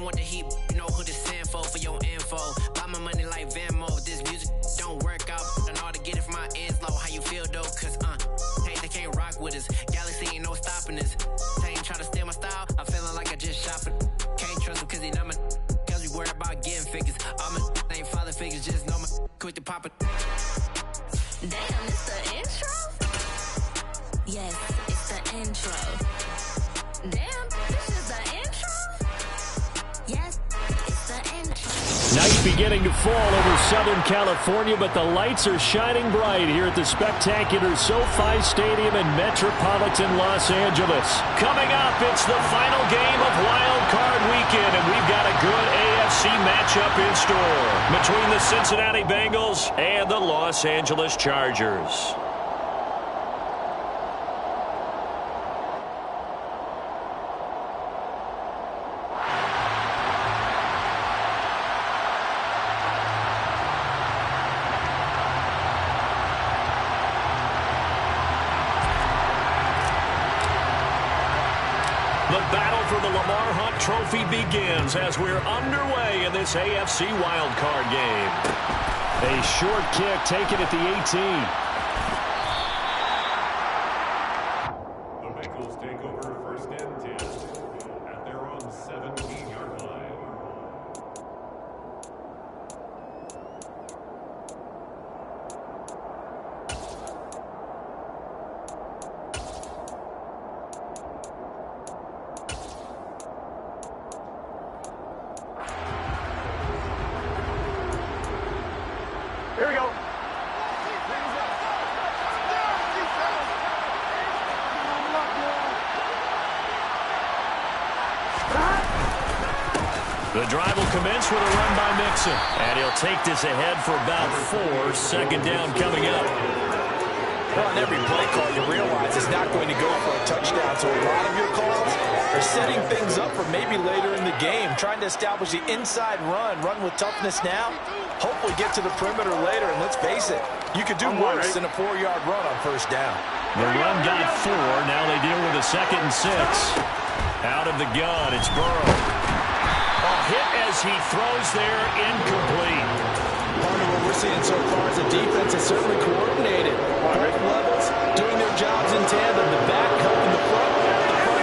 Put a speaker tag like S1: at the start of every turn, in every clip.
S1: didn't want the heat, you know who to send for your info. Buy my money like Venmo. If this music don't work out, I know how to get it from my ends low. How you feel though? Cause hey, they can't rock with us. Galaxy ain't no stopping us. They ain't try to steal my style. I'm feeling like I just shot for. Can't trust them cause they not my. Cause we worried about getting figures. All my ain't father figures, just know my quick to pop it.
S2: Damn, it's the intro? Yes, it's the intro. Damn, this is the intro? Yes, it's the intro.
S3: Night beginning to fall over Southern California, but the lights are shining bright here at the spectacular SoFi Stadium in metropolitan Los Angeles. Coming up, it's the final game of Wild Card Weekend, and we've got a good AFC matchup in store between the Cincinnati Bengals and the Los Angeles Chargers. Trophy begins as we're underway in this AFC wildcard game. A short kick taken at the 18.
S4: The Bengals take over first and 10 at their own 17-yard line.
S3: The drive will commence with a run by Mixon. And he'll take this ahead for about 4. Second down coming up.
S5: Well, on every play call, you realize it's not going to go for a touchdown. So a lot of your calls are setting things up for maybe later in the game, trying to establish the inside run with toughness now, hopefully get to the perimeter later. And let's face it, you could do worse than a 4-yard run on first down.
S3: The run got 4. Now they deal with a 2nd and 6. Out of the gun, it's Burrow. Hit as he throws there, incomplete.
S5: Part of what we're seeing so far is the defense is certainly coordinated. Both levels doing their jobs in tandem. The back helping the front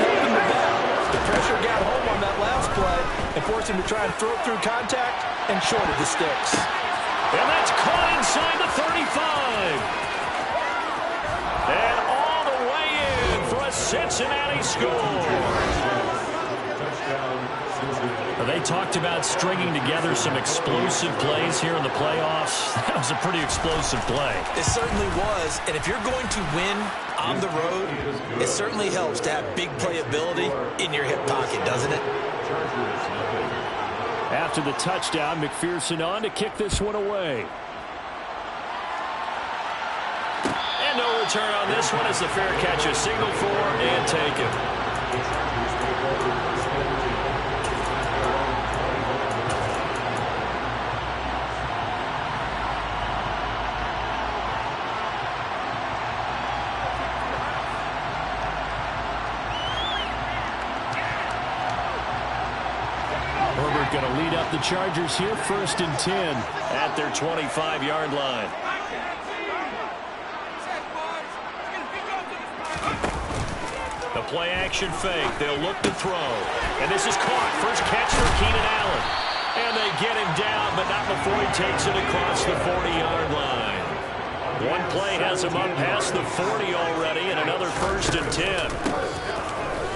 S5: helping the back. The pressure got home on that last play and forced him to try and throw it through contact and shorted the sticks.
S3: And that's caught inside the 35. And all the way in for a Cincinnati score. They talked about stringing together some explosive plays here in the playoffs. That was a pretty explosive play.
S5: It certainly was. And if you're going to win on the road, it certainly helps to have big playability in your hip pocket, doesn't it?
S3: After the touchdown, McPherson on to kick this one away. And no return on this one as the fair catch is signaled for and taken. Going to lead up the Chargers here, 1st and 10 at their 25-yard line. The play action fake. They'll look to throw. And this is caught. First catch for Keenan Allen. And they get him down, but not before he takes it across the 40-yard line. One play has him up past the 40 already, and another 1st and 10.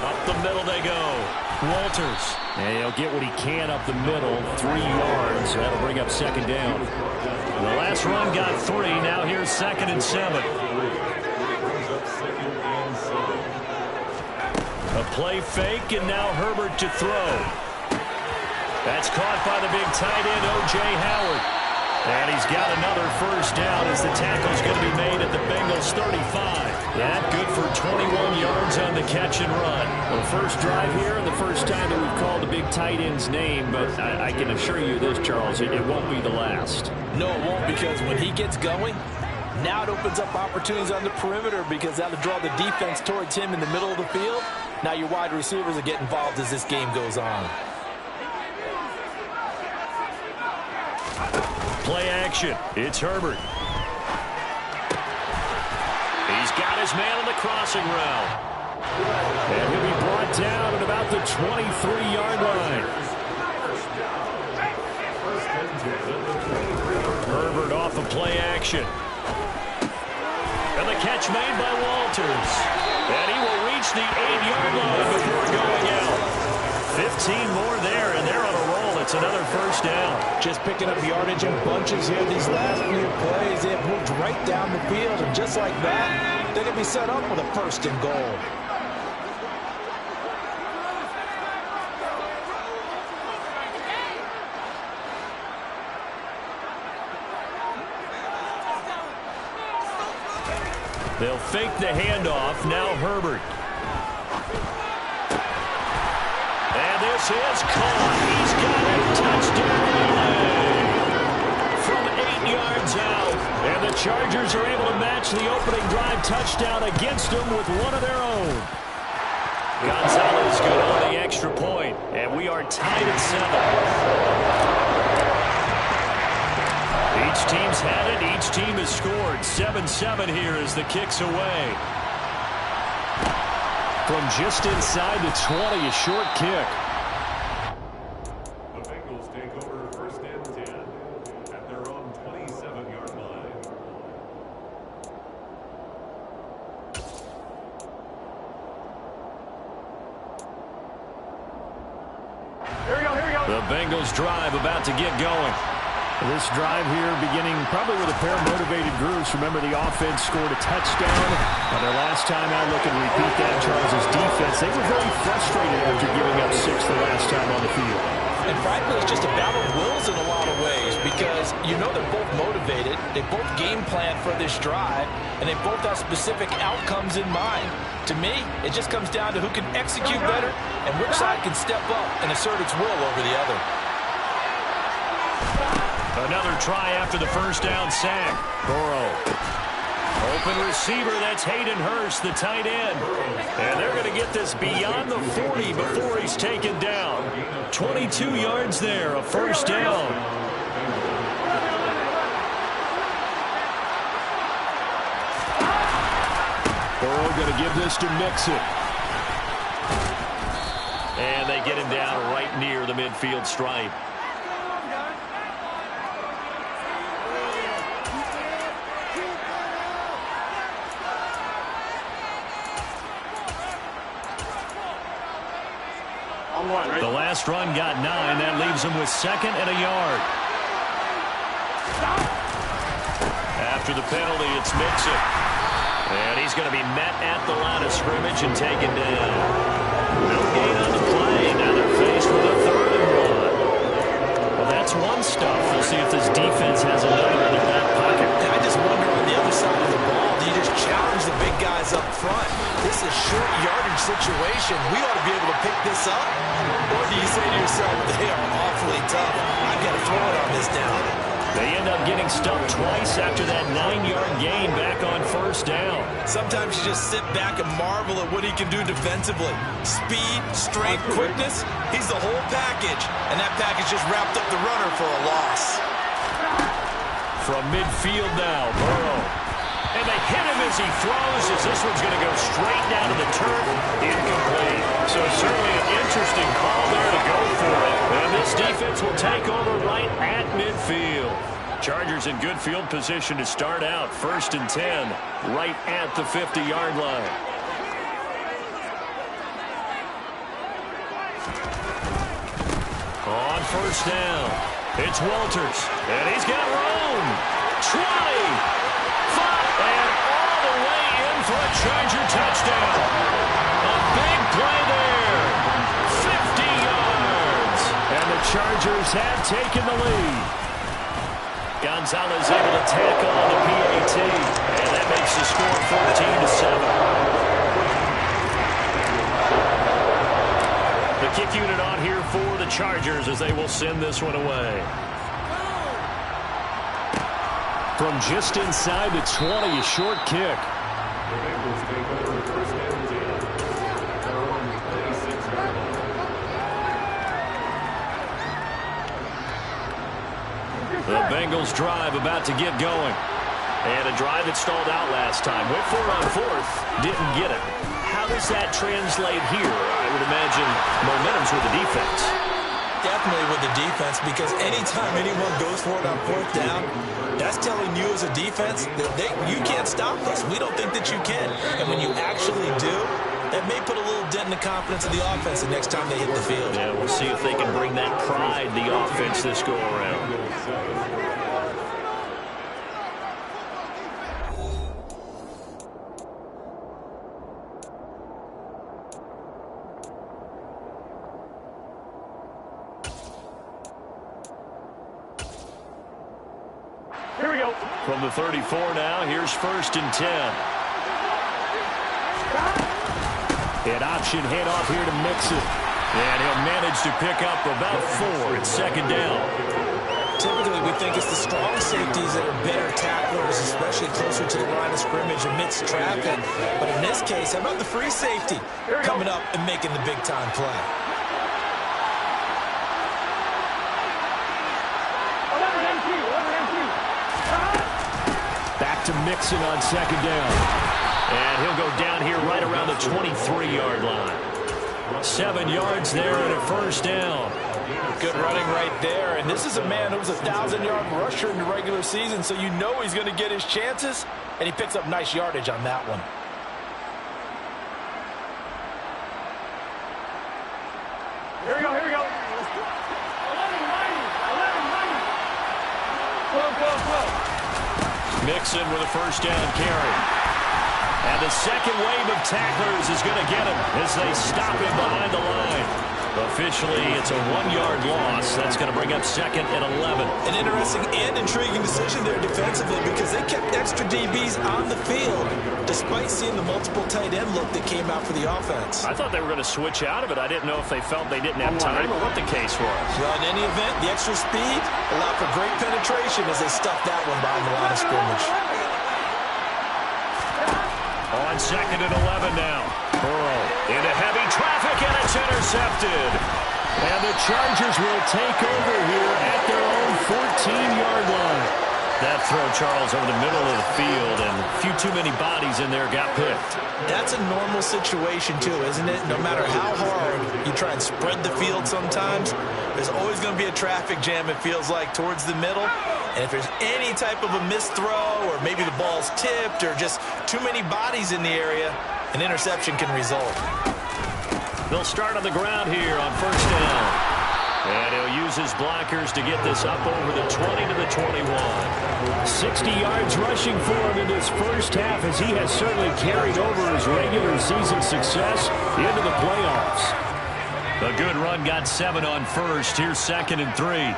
S3: Up the middle they go. Walters. And he'll get what he can up the middle. 3 yards. That'll bring up 2nd down. The last run got 3. Now here's 2nd and 7. A play fake, and now Herbert to throw. That's caught by the big tight end, O.J. Howard. And he's got another 1st down as the tackle's going to be made at the Bengals 35. That good for 21 yards on the catch and run. Well, first drive here and the first time that we've called the big tight end's name, but I can assure you this, Charles, it won't be the last.
S5: No, it won't, because when he gets going, now it opens up opportunities on the perimeter because that'll draw the defense towards him in the middle of the field. Now your wide receivers will get involved as this game goes on.
S3: Play action. It's Herbert. He's got his man on the crossing route. And he'll be brought down at about the 23-yard line. Herbert off of play action. And the catch made by Walters. And he will reach the 8-yard line before going out. 15 more there, and they're on a roll. It's another first down.
S5: Just picking up yardage in bunches here these last few plays. They have moved right down the field, and just like that, they're going to be set up with a first and goal.
S3: They'll fake the handoff. Now Herbert. And this is caught. He's got a touchdown from 8 yards out. And the Chargers are able to match the opening drive touchdown against them with one of their own. Gonzalez good on the extra point. And we are tied at 7. Each team's had it. Each team has scored. 7-7 here as the kick's away. From just inside the 20, a short kick.
S4: The Bengals take over first and 10 at their own 27-yard line.
S3: Here we go. The Bengals drive about to get going.
S6: This drive here beginning probably with a pair of motivated groups. Remember, the offense scored a touchdown on their last time out. Looking to repeat that. Charles' defense, they were very frustrated after giving up 6 the last time on the field.
S5: And frankly, it's just a battle of wills in a lot of ways because you know they're both motivated. They both game plan for this drive, and they both have specific outcomes in mind. To me, it just comes down to who can execute better and which side can step up and assert its will over the other.
S3: Another try after the first down sack. Burrow. Open receiver, that's Hayden Hurst, the tight end. And they're going to get this beyond the 40 before he's taken down. 22 yards there, a first down.
S6: Burrow going to give this to Mixon.
S3: And they get him down right near the midfield stripe. The last run got 9. That leaves him with 2nd and a yard. After the penalty, it's Mixon. And he's going to be met at the line of scrimmage and taken down. No gain on the play. Now they're faced with a 3rd and 1. Well, that's one stuff. We'll see if this defense has another in their back pocket.
S5: I just wonder on the other side of the ball, do you just challenge the big guys up front? This is a short yardage situation. We ought to be able to pick this up. Or do you say to yourself, they are awfully tough. I've got to throw it on this down.
S3: They end up getting stumped twice after that 9-yard gain back on first down.
S5: Sometimes you just sit back and marvel at what he can do defensively. Speed, strength, quickness, he's the whole package. And that package just wrapped up the runner for a loss.
S3: From midfield now, Burrow. And they hit him as he throws, as this one's going to go straight down to the turf. Incomplete. So certainly an interesting call there to go for it. And this defense will take over right at midfield. Chargers in good field position to start out. 1st and 10, right at the 50-yard line. On first down, it's Walters. And he's got room. 20. And all the way in for a Charger touchdown. A big play there. 50 yards. And the Chargers have taken the lead. Gonzalez able to tackle on the PAT. And that makes the score 14-7. The kick unit on here for the Chargers as they will send this one away.
S6: From just inside the 20, a short kick.
S4: The Bengals take over first and 10 at their own 26-yard line.
S3: The Bengals drive about to get going. And a drive that stalled out last time. Went for it on fourth, didn't get it. How does that translate here? I would imagine momentum's with the defense.
S5: Definitely with the defense, because anytime anyone goes for it on fourth down, that's telling you as a defense that you can't stop us. We don't think that you can. And when you actually do, it may put a little dent in the confidence of the offense the next time they hit the field.
S3: Yeah, we'll see if they can bring that pride to the offense this go around.
S6: Here we go.
S3: From the 34 now, here's 1st and 10.
S6: An option handoff here to Mixon.
S3: And he'll manage to pick up about 4 at 2nd down.
S5: Typically, we think it's the strong safeties that are better tacklers, especially closer to the line of scrimmage amidst traffic. But in this case, how about the free safety coming up and making the big-time play?
S6: Back to Mixon on 2nd down.
S3: And he'll go down here right around the 23-yard line. 7 yards there and a 1st down.
S5: Good running right there. And this is a man who was a 1,000-yard rusher in the regular season, so you know he's going to get his chances. And he picks up nice yardage on that one.
S6: Here we go, here we go.
S3: Mixon with a 1st down carry. And the second wave of tacklers is going to get him as they stop him behind the line. Officially, it's a 1-yard loss. That's going to bring up 2nd and 11.
S5: An interesting and intriguing decision there defensively, because they kept extra DBs on the field despite seeing the multiple tight end look that came out for the offense.
S3: I thought they were going to switch out of it. I didn't know if they felt they didn't have time or what the case was.
S5: Well, in any event, the extra speed allowed for great penetration as they stuffed that one behind the line of scrimmage.
S3: On 2nd and 11 now. Burrow into heavy traffic, and it's intercepted. And the Chargers will take over here at their own 14-yard line. That throw, Charles, over the middle of the field, and a few too many bodies in there got picked.
S5: That's a normal situation, too, isn't it? No matter how hard you try and spread the field sometimes, there's always going to be a traffic jam, it feels like, towards the middle. And if there's any type of a missed throw, or maybe the ball's tipped, or just too many bodies in the area, an interception can result.
S3: They'll start on the ground here on 1st down. And he'll use his blockers to get this up over the 20 to the 21.
S6: 60 yards rushing for him in this first half, as he has certainly carried over his regular season success into the playoffs.
S3: A good run got 7 on 1st. Here's 2nd and 3.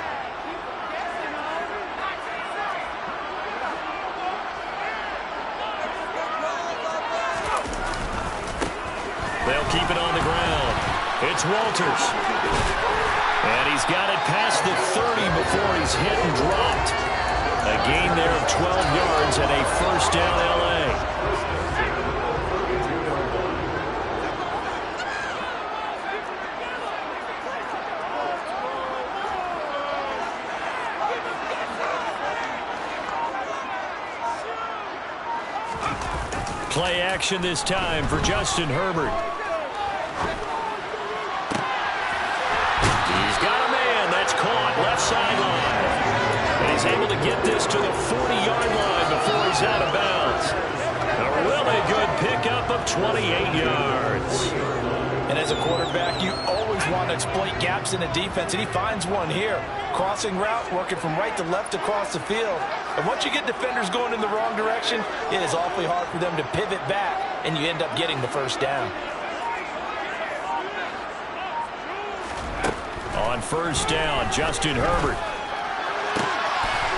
S3: They'll keep it on the ground. It's Walters. And he's got it past the 30 before he's hit and dropped. A gain there of 12 yards and a 1st down L.A. Play action this time for Justin Herbert. Caught left sideline. And he's able to get this to the 40-yard line before he's out of bounds. A really good pickup of 28 yards.
S5: And as a quarterback, you always want to exploit gaps in the defense, and he finds one here. Crossing route, working from right to left across the field. And once you get defenders going in the wrong direction, it is awfully hard for them to pivot back, and you end up getting the 1st down.
S3: On 1st down, Justin Herbert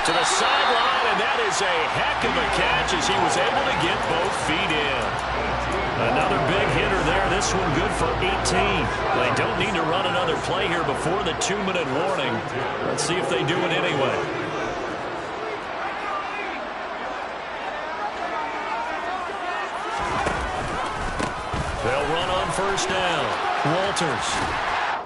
S3: to the sideline, and that is a heck of a catch as he was able to get both feet in. Another big hitter there. This one good for 18. They don't need to run another play here before the 2-minute warning. Let's see if they do it anyway. They'll run on 1st down. Walters.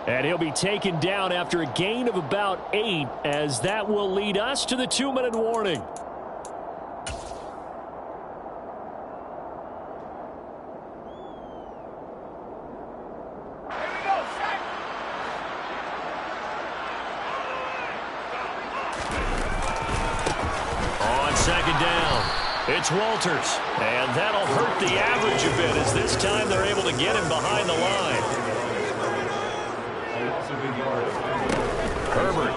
S6: And he'll be taken down after a gain of about 8, as that will lead us to the 2-minute warning.
S3: On second down, it's Walters. And that'll hurt the average a bit, as this time they're able to get him behind the line. Herbert.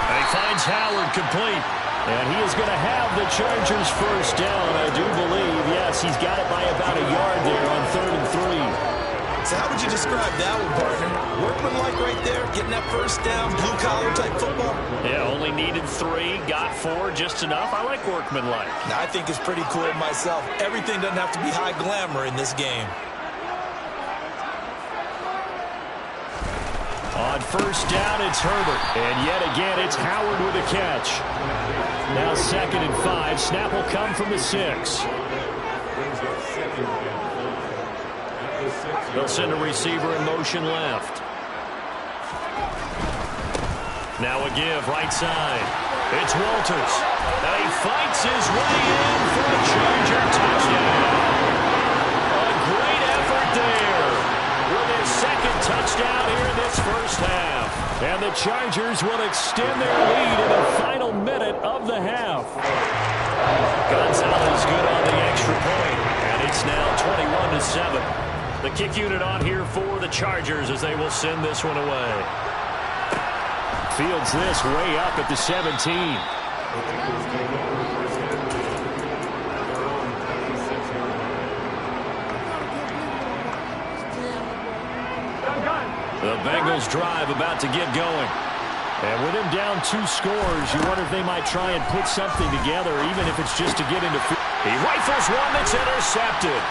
S3: And he finds Howard complete. And he is going to have the Chargers first down, I do believe. Yes, he's got it by about a yard there on 3rd and 3.
S5: So how would you describe that one, partner? Workmanlike right there, getting that first down, blue-collar type football?
S3: Yeah, only needed 3, got 4, just enough. I like workmanlike.
S5: Now, I think it's pretty cool myself. Everything doesn't have to be high glamour in this game.
S3: On first down, it's Herbert.
S6: And yet again, it's Howard with a catch. Now 2nd and 5. Snap will come from the 6.
S3: They'll send a receiver in motion left. Now a give right side. It's Walters. And he fights his way in for a Charger touchdown. A great effort there with his 2nd touchdown here in this first half.
S6: And the Chargers will extend their lead in the final minute of the half.
S3: Gonzalez good on the extra point. And it's now 21-7. The kick unit on here for the Chargers as they will send this one away.
S6: Fields this way up at the 17.
S3: The Bengals drive about to get going.
S6: And with him down 2 scores, you wonder if they might try and put something together, even if it's just to get into field.
S3: He rifles one that's intercepted.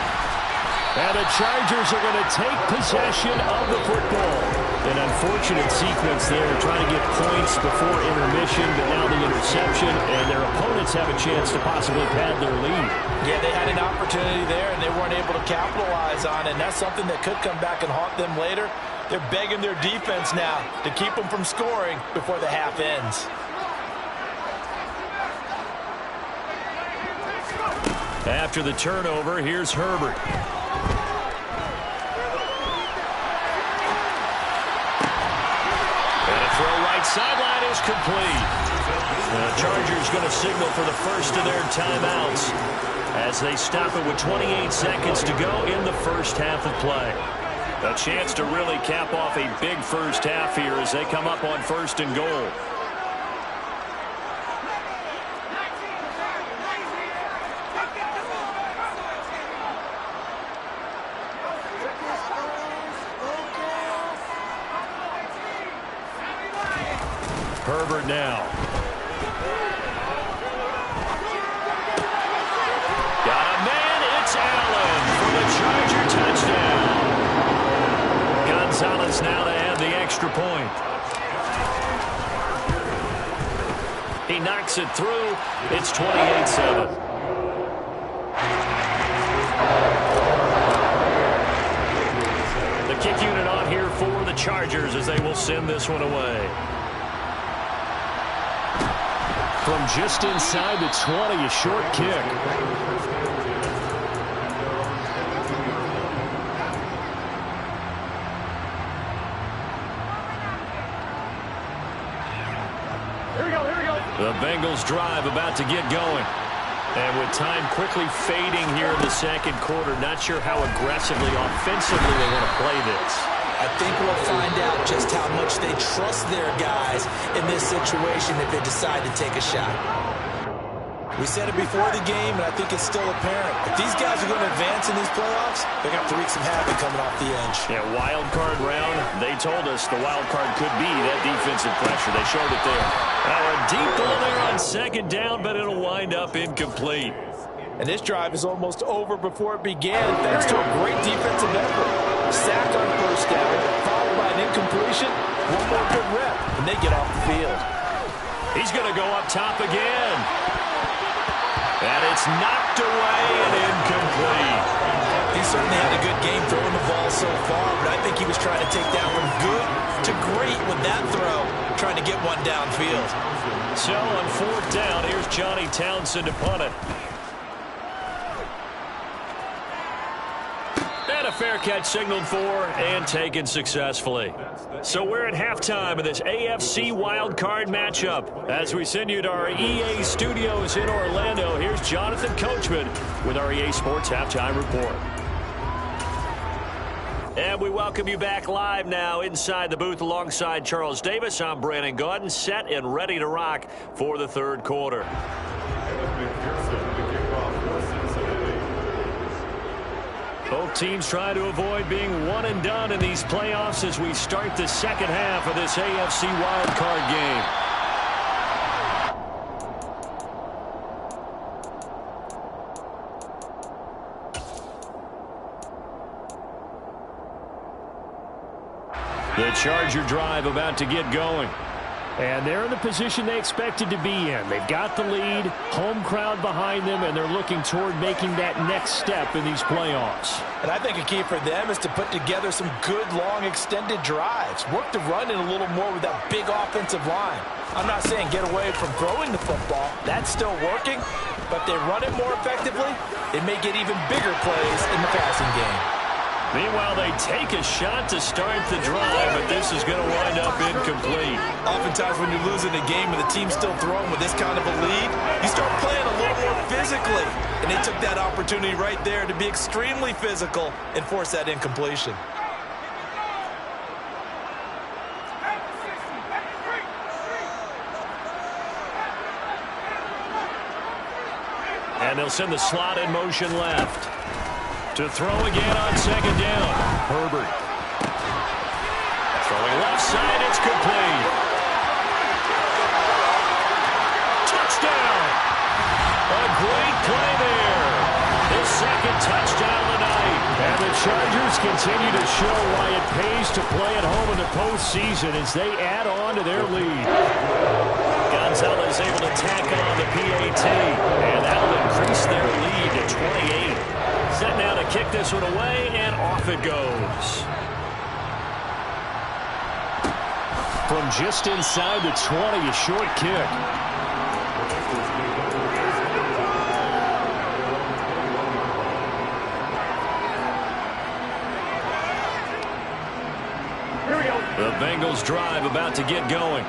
S6: And the Chargers are going to take possession of the football. An unfortunate sequence there, trying to get points before intermission, but now the interception, and their opponents have a chance to possibly pad their lead.
S5: Yeah, they had an opportunity there, and they weren't able to capitalize on it, and that's something that could come back and haunt them later. They're begging their defense now to keep them from scoring before the half ends.
S3: After the turnover, here's Herbert. Sideline is complete. The Chargers going to signal for the first of their timeouts as they stop it with 28 seconds to go in the first half of play. A chance to really cap off a big first half here as they come up on 1st and goal. Herbert now. Got a man. It's Allen for the Charger touchdown. Gonzalez now to add the extra point. He knocks it through. It's 28-7. The kick unit on here for the Chargers as they will send this one away.
S6: From just inside the 20, a short kick.
S3: The Bengals drive about to get going. And with time quickly fading here in the 2nd quarter, not sure how aggressively, offensively they want to play this.
S5: I think we'll find out just how much they trust their guys in this situation if they decide to take a shot. We said it before the game, and I think it's still apparent. If these guys are going to advance in these playoffs, they're going to have to wreak some havoc coming off the edge.
S3: Yeah, wild card round. They told us the wild card could be that defensive pressure. They showed it there. Now a deep ball there on 2nd down, but it'll wind up incomplete.
S5: And this drive is almost over before it began, thanks to a great defensive effort. Sack on 1st down, followed by an incompletion. One more good rep, and they get off the field.
S3: He's going to go up top again. And it's knocked away and incomplete.
S5: He certainly had a good game throwing the ball so far, but I think he was trying to take that one good to great with that throw, trying to get one downfield.
S3: So on 4th down, here's Johnny Townsend to punt it. And a fair catch signaled for and taken successfully. So we're at halftime of this AFC wildcard matchup. As we send you to our EA studios in Orlando, here's Jonathan Coachman with our EA Sports Halftime Report. And we welcome you back live now inside the booth alongside Charles Davis. I'm Brandon Gaudin, set and ready to rock for the third quarter. Both teams trying to avoid being one and done in these playoffs as we start the second half of this AFC wildcard game. The Charger drive about to get going. And they're in the position they expected to be in. They've got the lead, home crowd behind them, and they're looking toward making that next step in these playoffs.
S5: And I think a key for them is to put together some good, long, extended drives. Work the run in a little more with that big offensive line. I'm not saying get away from throwing the football. That's still working. But if they run it more effectively, it may get even bigger plays in the passing game.
S3: Meanwhile, they take a shot to start the drive, but this is going to wind up incomplete.
S5: Oftentimes when you're losing a game and the team's still throwing with this kind of a lead, you start playing a little more physically. And they took that opportunity right there to be extremely physical and force that incompletion.
S3: And they'll send the slot in motion left. To throw again on second down. Herbert. Throwing left side, it's complete. Touchdown! A great play there. His second touchdown of the night. And the Chargers continue to show why it pays to play at home in the postseason as they add on to their lead. Gonzalez able to tack on the PAT, and that will increase their lead to 28. Set now to kick this one away, and off it goes. From just inside the 20, a short kick. Here we go. The Bengals drive about to get going.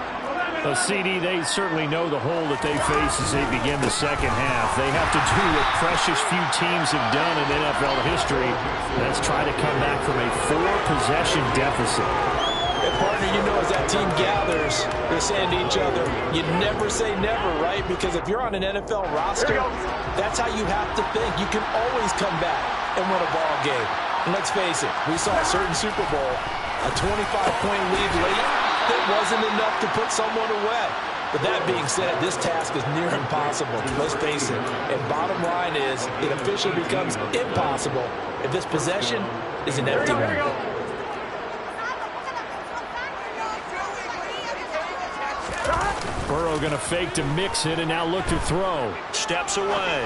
S3: A CD, they certainly know the hole that they face as they begin the second half. They have to do what precious few teams have done in NFL history. That's try to come back from a 4-possession deficit.
S5: And partner, you know, as that team gathers, they're saying to each other, you never say never, right? Because if you're on an NFL roster, that's how you have to think. You can always come back and win a ball game. And let's face it, we saw a certain Super Bowl, a 25-point lead late. That wasn't enough to put someone away. But that being said, this task is near impossible. Let's face it. And bottom line is, it officially becomes impossible if this possession is an empty one.
S6: Burrow going to fake to mix it and now look to throw.
S3: Steps away.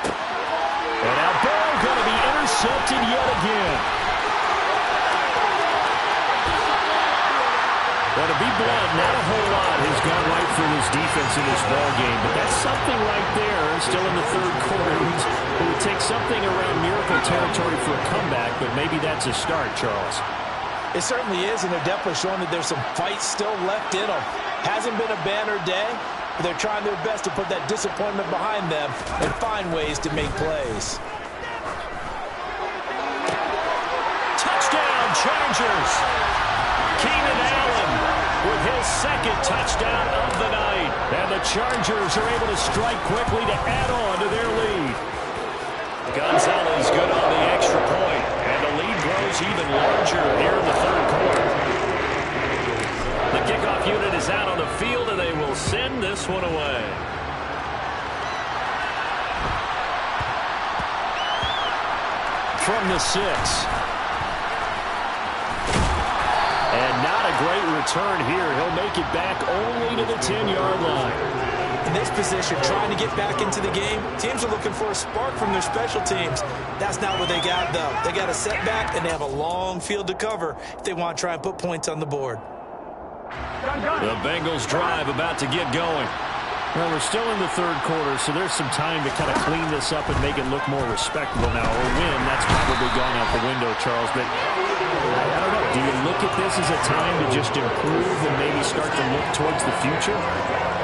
S3: And now Burrow going to be intercepted yet again. Well, to be blunt, not a whole lot has gone right for this defense in this ball game, but that's something right there. Still in the third quarter, it would take something around miracle territory for a comeback, but maybe that's a start, Charles.
S5: It certainly is, and they're definitely showing that there's some fight still left in them. Hasn't been a banner day, but they're trying their best to put that disappointment behind them and find ways to make plays.
S3: Touchdown, Chargers! Keenan Allen with his second touchdown of the night. And the Chargers are able to strike quickly to add on to their lead. Gonzalez good on the extra point, and the lead grows even larger here in the third quarter. The kickoff unit is out on the field, and they will send this one away. From the 6. And not a great return here. He'll make it back only to the 10-yard line.
S5: In this position, trying to get back into the game, teams are looking for a spark from their special teams. That's not what they got, though. They got a setback, and they have a long field to cover if they want to try and put points on the board.
S3: The Bengals drive about to get going.
S6: Well, we're still in the third quarter, so there's some time to kind of clean this up and make it look more respectable now. Or win, that's probably gone out the window, Charles. But I don't know. Do you look at this as a time to just improve and maybe start to look towards the future?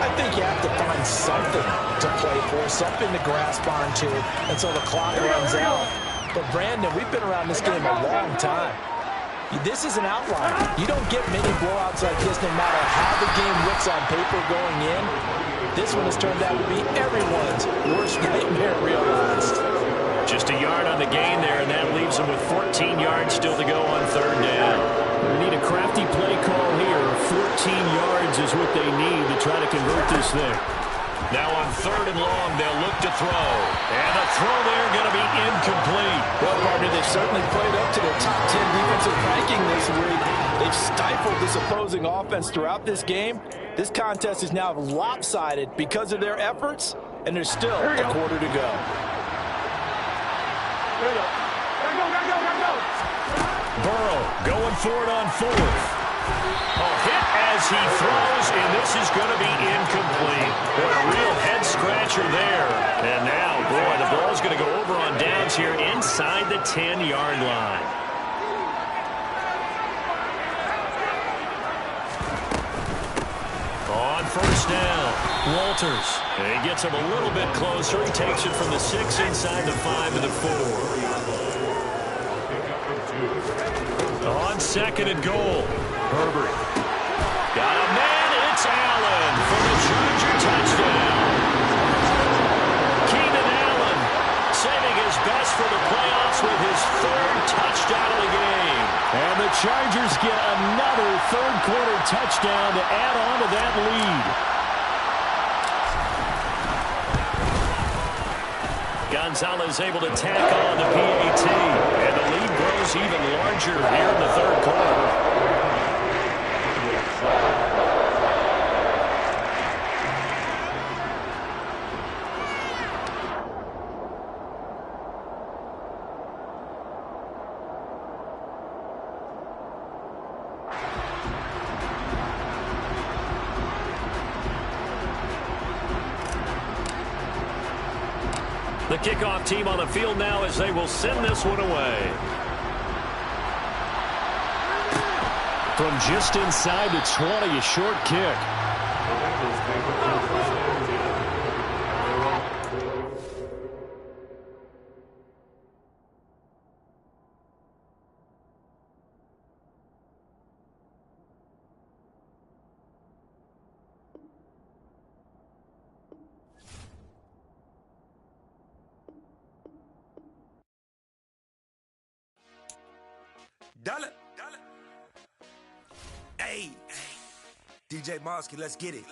S5: I think you have to find something to play for, something to grasp onto until the clock runs out. But, Brandon, we've been around this game a long time. This is an outlier. You don't get many blowouts like this no matter how the game looks on paper going in. This one has turned out to be everyone's worst nightmare realized.
S3: Just a yard on the gain there, and that leaves them with 14 yards still to go on third down.
S6: We need a crafty play call here. 14 yards is what they need to try to convert this thing.
S3: Now on third and long, they'll look to throw. And the throw there going to be incomplete.
S5: Well, partner, they've certainly played up to their top 10 defensive ranking this week. They've stifled this opposing offense throughout this game. This contest is now lopsided because of their efforts, and there's still a quarter to go.
S3: Burrow going for it on fourth. A hit as he throws, and this is going to be incomplete. What a real head-scratcher there. And now, boy, the ball's going to go over on downs here inside the 10-yard line. On first down, Walters. He gets him a little bit closer. He takes it from the 6 inside the 5 to the 4. On second and goal, Herbert. Got a man, it's Allen for the Charger touchdown. Keenan Allen saving his best for the playoffs with his third touchdown of the game.
S6: And the Chargers get another third-quarter touchdown to add on to that lead.
S3: Gonzalez able to tack on the PAT, and the lead grows even larger here in the third quarter. The kickoff team on the field now as they will send this one away.
S6: From just inside the 20, a short kick.
S7: Dollar. Hey, DJ Mosky, let's get it.